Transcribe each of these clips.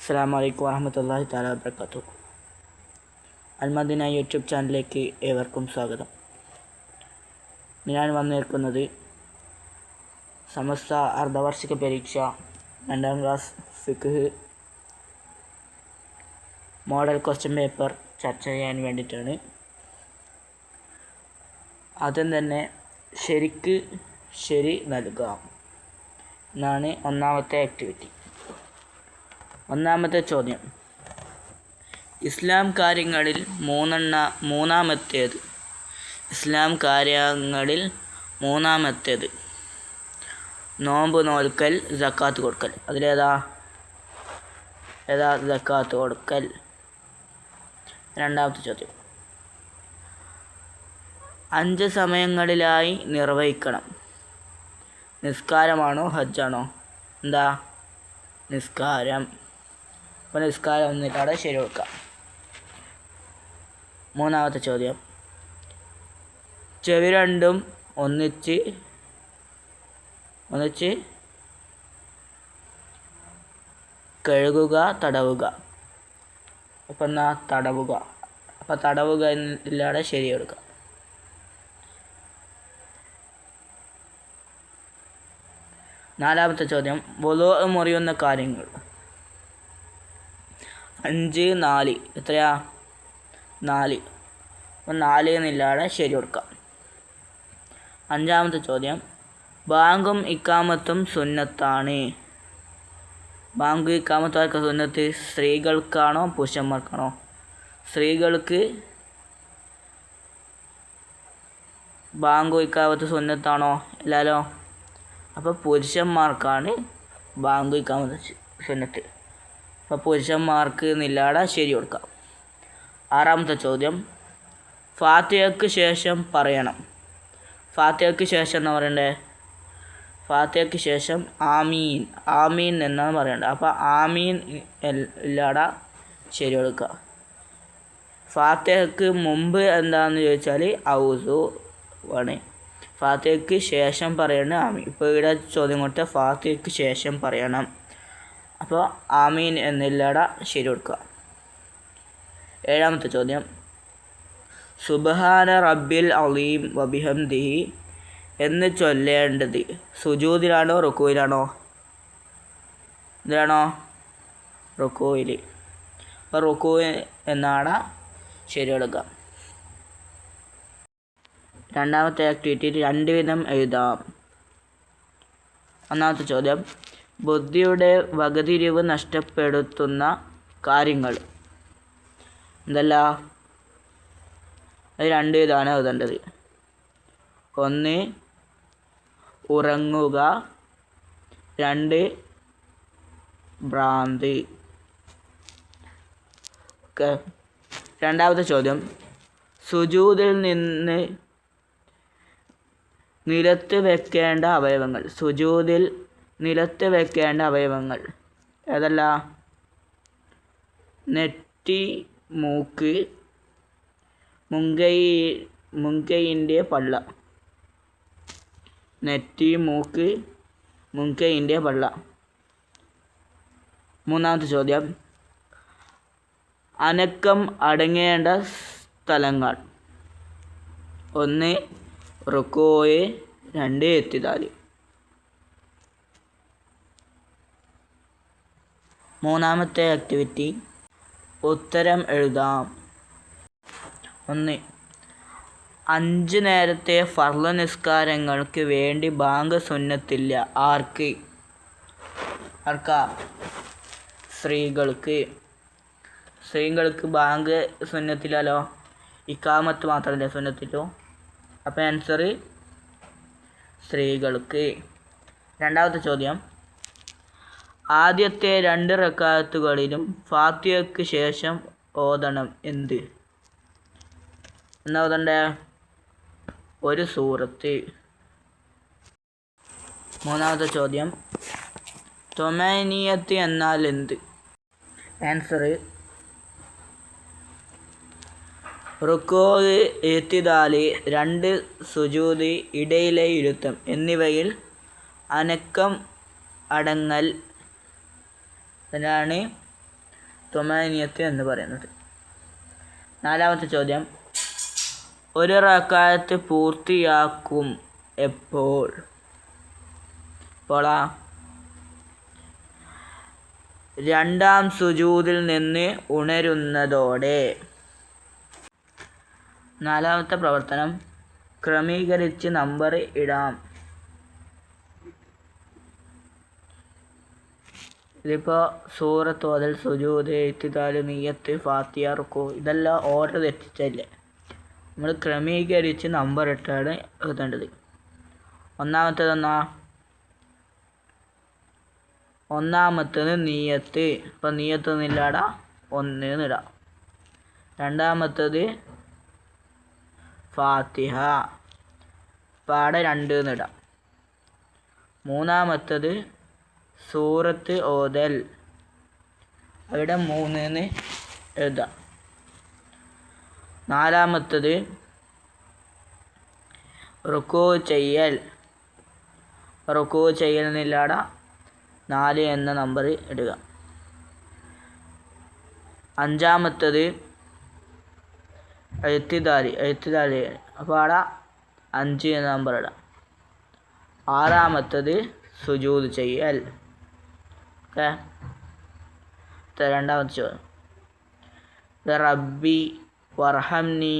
അസ്സലാമു അലൈക്കും വറഹ്മത്തുള്ളാഹി തആല വബറകാതുഹു. അൽമദീന യൂട്യൂബ് ചാനലിലേക്ക് ഏവർക്കും സ്വാഗതം. ഞാൻ വന്നിരിക്കുന്നത് സമസ്ത അർദ്ധവാർഷിക പരീക്ഷ 2ാം ക്ലാസ് ഫിഖ് മോഡൽ ക്വസ്റ്റ്യൻ പേപ്പർ ചർച്ച ചെയ്യാൻ വേണ്ടിയിട്ടാണ്. ആദ്യം തന്നെ ശരിക്ക് ശരി നൽകുക എന്നാണ് ഒന്നാമത്തെ ആക്ടിവിറ്റി. ഒന്നാമത്തെ ചോദ്യം, ഇസ്ലാം കാര്യങ്ങളിൽ മൂന്നാമത്തേത്. ഇസ്ലാം കാര്യങ്ങളിൽ മൂന്നാമത്തേത് നോമ്പ് നോൽക്കൽ, സക്കാത്ത് കൊടുക്കൽ. അതിലേതാ സക്കാത്ത് കൊടുക്കൽ. രണ്ടാമത്തെ ചോദ്യം, 5 സമയങ്ങളിലായി നിർവഹിക്കണം. നിസ്കാരമാണോ ഹജ്ജാണോ? എന്താ നിസ്കാരം. അപ്പോൾ നിസ്കാരം ഒന്നിട്ടാടെ ശരി കൊടുക്കാം. മൂന്നാമത്തെ ചോദ്യം, ചെവി രണ്ടും ഒന്നിച്ച് കഴുകുക, തടവുക. അപ്പം എന്നാ തടവുക. അപ്പം തടവുക ഇല്ലാതെ ശരി കൊടുക്കുക. നാലാമത്തെ ചോദ്യം, വുളൂ മുറിയുന്ന കാര്യങ്ങൾ. 5, 4 എത്രയാ? 4. അപ്പം 4 എന്നില്ലാതെ ശരി കൊടുക്കാം. അഞ്ചാമത്തെ ചോദ്യം, ബാങ്കും ഇക്കാമത്തും സുന്നത്താണ്. ബാങ്ക് ഇക്കാമത്തൊക്കെ സുന്നത്ത് സ്ത്രീകൾക്കാണോ പുരുഷന്മാർക്കാണോ? സ്ത്രീകൾക്ക് ബാങ്കും ഇക്കാമത്ത് സുന്നത്താണോ? അല്ലല്ലോ. അപ്പോൾ പുരുഷന്മാർക്കാണ് ബാങ്കും ഇക്കാമത്ത് സുന്നത്ത്. അപ്പോൾ പുരുഷന്മാർക്ക് നില്ലാട ശരി കൊടുക്കാം. ആറാമത്തെ ചോദ്യം, ഫാത്തിഹയ്ക്ക് ശേഷം പറയണം. ഫാത്തിഹയ്ക്ക് ശേഷം എന്ന് പറയണ്ടേ? ഫാത്തിഹയ്ക്ക് ശേഷം ആമീൻ എന്നാണ് പറയേണ്ടത്. അപ്പോൾ ആമീൻ ഇല്ലാട ശരി കൊടുക്കുക. ഫാത്തിഹയ്ക്ക് മുമ്പ് എന്താണെന്ന് ചോദിച്ചാൽ ഔസു ആണ്. ഫാത്തിഹയ്ക്ക് ശേഷം പറയണം ആമീൻ. ഇപ്പോൾ ഇവിടെ ചോദ്യം കൊടുത്ത ഫാത്തിഹയ്ക്ക് ശേഷം പറയണം. അപ്പോൾ ആമീൻ എന്നില്ലാട ശരി കൊടുക്കുക. ഏഴാമത്തെ ചോദ്യം, സുബ്ഹാന റബ്ബിൽ അലീം വബിഹംദിഹി എന്ന് ചൊല്ലേണ്ടത് സുജൂദിലാണോ റുക്കൂയിലാണോ? ഇതിലാണോ? റുക്കൂയിൽ. അപ്പോൾ റുക്കൂ എന്നാണ് ശരി കൊടുക്കുക. രണ്ടാമത്തെ ആക്ടിവിറ്റി 2 വിധം എഴുതാം. ഒന്നാമത്തെ ചോദ്യം, ബുദ്ധിയുടെ വകതിരിവ് നഷ്ടപ്പെടുത്തുന്ന കാര്യങ്ങൾ. എന്തല്ല? അത് 2 ഇതാണ് എഴുതേണ്ടത്. 1 ഉറങ്ങുക, 2 ഭ്രാന്തി. രണ്ടാമത്തെ ചോദ്യം, സുജൂദിൽ നിന്ന് നിലത്ത് വെക്കേണ്ട അവയവങ്ങൾ. സുജൂദിൽ നിലത്ത് വെക്കേണ്ട അവയവങ്ങൾ ഏതല്ല? നെറ്റി, മൂക്ക്, മുൻകൈയിൻ്റെ പള്ള. നെറ്റി, മൂക്ക്, മുൻകൈയിൻ്റെ പള്ള. മൂന്നാമത്തെ ചോദ്യം, അനക്കം അടങ്ങേണ്ട സ്ഥലങ്ങൾ. 1 റുക്കോയ്, 2 എത്തിദാല്. മൂന്നാമത്തെ ആക്ടിവിറ്റി ഉത്തരം എഴുതാം. 1, 5 നേരത്തെ ഫർള് നിസ്കാരങ്ങൾക്ക് വേണ്ടി ബാങ്ക് സുന്നത്തില്ല. ആർക്കാ? സ്ത്രീകൾക്ക് ബാങ്ക് സുന്നത്തില്ലല്ലോ. ഇക്കാമത്ത് മാത്രമല്ലേ സുന്നത്തില്ലോ. അപ്പോൾ ആൻസർ സ്ത്രീകൾക്ക്. രണ്ടാമത്തെ ചോദ്യം, ആദ്യത്തെ 2 റക്അത്തുകളിലും ഫാത്തിഹയ്ക്ക് ശേഷം ഓതണം എന്ത്? എന്നാ ഓതണ്ടേ? ഒരു സൂറത്ത്. മൂന്നാമത്തെ ചോദ്യം, ത്വമാനിയത്ത് എന്നാൽ എന്ത്? ആൻസർ റുക്കോയ്, ഇഅ്തിദാല്, 2 സുജൂദ്, ഇടയിലെ ഇരുത്തം എന്നിവയിൽ അനക്കം അടങ്ങൽ. അതിനാണ് തുമാനിയത്ത് എന്ന് പറയുന്നത്. നാലാമത്തെ ചോദ്യം, ഒരു റക്അത്ത് പൂർത്തിയാക്കും എപ്പോൾ? ഇപ്പോളാ രണ്ടാം സുജൂദിൽ നിന്ന് ഉണരുന്നതോടെ. നാലാമത്തെ പ്രവർത്തനം, ക്രമീകരിച്ച് നമ്പർ ഇടാം. ഇതിപ്പോൾ സൂറത്ത് ഓതൽ, സുജൂദ്, ഇത്തിദാല്, നിയ്യത്ത്, ഫാത്തിഹ, റുക്കൂ, ഇതെല്ലാം ഓർഡർ തെറ്റിച്ചല്ലേ. നമ്മൾ ക്രമീകരിച്ച് നമ്പർ ഇട്ടാണ് എഴുതേണ്ടത്. ഒന്നാമത്തേത് നിയ്യത്ത്. ഇപ്പം നിയ്യത്ത് എന്നില്ലാടാ, 1 എന്നിടാം. രണ്ടാമത്തേത് ഫാത്തിഹ, പാടെ 2 എന്നിടാം. മൂന്നാമത്തേത് സൂറത്ത് ഓതൽ, അവിടെ 3 എന്ന് എഴുതാം. നാലാമത്തേത് റുക്കൂ ചെയ്യൽ എന്നില്ലാടാ, 4 എന്ന നമ്പർ ഇടുക. അഞ്ചാമത്തേത് എഴുത്തിദാല്, അപ്പോൾ അവിടെ 5 എന്ന നമ്പർ ഇടാം. ആറാമത്തേത് സുജൂദ് ചെയ്യൽ. ഓക്കെ, രണ്ടാമത്തെ ചോദ്യം, റബ്ബി വർഹംനി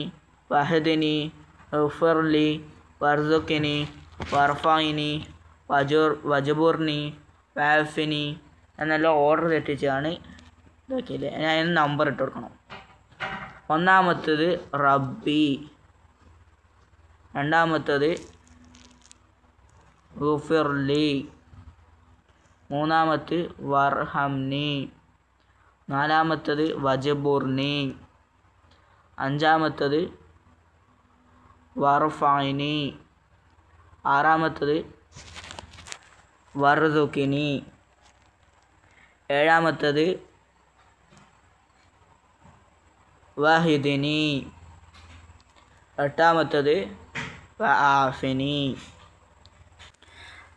വഹദിനി ഉഫർലി വർസുഖിനി വർഫൈനി വജബുർനി വാഫിനി എന്നെല്ലാം ഓർഡർ തെറ്റിച്ചാണ് ഇതാക്കിയില്ലേ. ഞാൻ അതിന് നമ്പർ ഇട്ട് കൊടുക്കണം. ഒന്നാമത്തേത് റബ്ബി, രണ്ടാമത്തേത് ഗുഫിർലി, മൂന്നാമത്തേത് വർഹംനി, നാലാമത്തേത് വജബുർനി, അഞ്ചാമത്തേത് വർഫൈനി, ആറാമത്തേത് വർസുഖിനി, ഏഴാമത്തേത് വഹിദിനി, എട്ടാമത്തേത് വആഫിനി.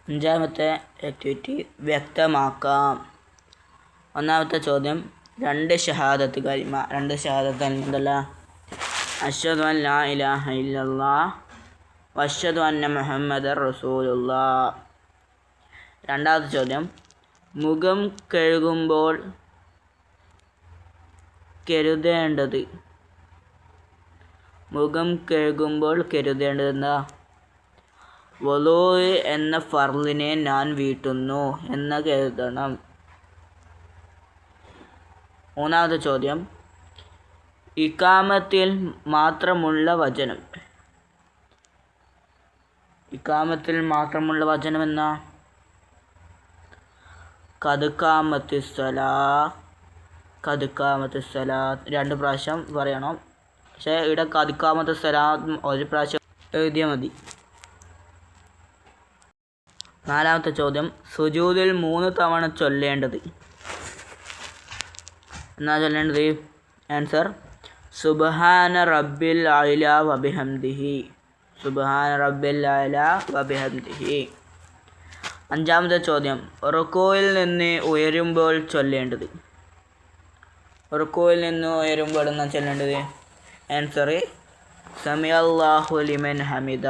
അഞ്ചാമത്തെ ആക്ടിവിറ്റി വ്യക്തമാക്കാം. ഒന്നാമത്തെ ചോദ്യം, 2 ഷഹാദത്ത് കലിമ. 2 ഷഹാദത്ത് എന്തല്ല? അഷ്ഹദു അൻ ലാ ഇലാഹ ഇല്ലല്ലാഹ് വഅഷ്ഹദു അന്ന മുഹമ്മദർ റസൂലുള്ളാഹ്. രണ്ടാമത്തെ ചോദ്യം, മുഖം കഴുകുമ്പോൾ കരുതേണ്ടത് എന്താ? വുളൂ എന്ന ഫർളിനെ ഞാൻ വീട്ടുന്നു എന്ന് കരുതണം. മൂന്നാമത്തെ ചോദ്യം, ഇഖാമത്തിൽ മാത്രമുള്ള വചനം എന്നാ? ഖദ് ഖാമത്തി സ്വലാത്ത് 2 പ്രാവശ്യം പറയണം. പക്ഷേ ഇവിടെ ഖദ് ഖാമത്തി സ്വലാത്ത് 1 പ്രാവശ്യം എഴുതിയാൽ മതി. നാലാമത്തെ ചോദ്യം, സുജൂദിൽ 3 തവണ ചൊല്ലേണ്ടത് എന്നാ ചൊല്ലേണ്ടത്? ആൻസർ, സുബ്ഹാന റബ്ബിൽ അഅ്ലാ വബിഹംദിഹി. അഞ്ചാമത്തെ ചോദ്യം, റുകൂയിൽ നിന്ന് ഉയരുമ്പോൾ ചൊല്ലേണ്ടത്. എന്നാ ചൊല്ലേണ്ടത്? ആൻസർ, സമിഅല്ലാഹു ലിമൻ ഹമിദ.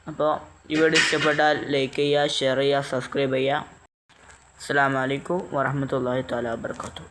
അപ്പോൾ ഇവിടെ ഇഷ്ടപ്പെട്ടാൽ ലൈക്ക് ചെയ്യുക, ഷെയർ ചെയ്യുക, സബ്സ്ക്രൈബ് ചെയ്യുക. അസ്സലാമു അലൈക്കും വറഹ്മത്തുള്ളാഹി തആല വബറകാതുഹു.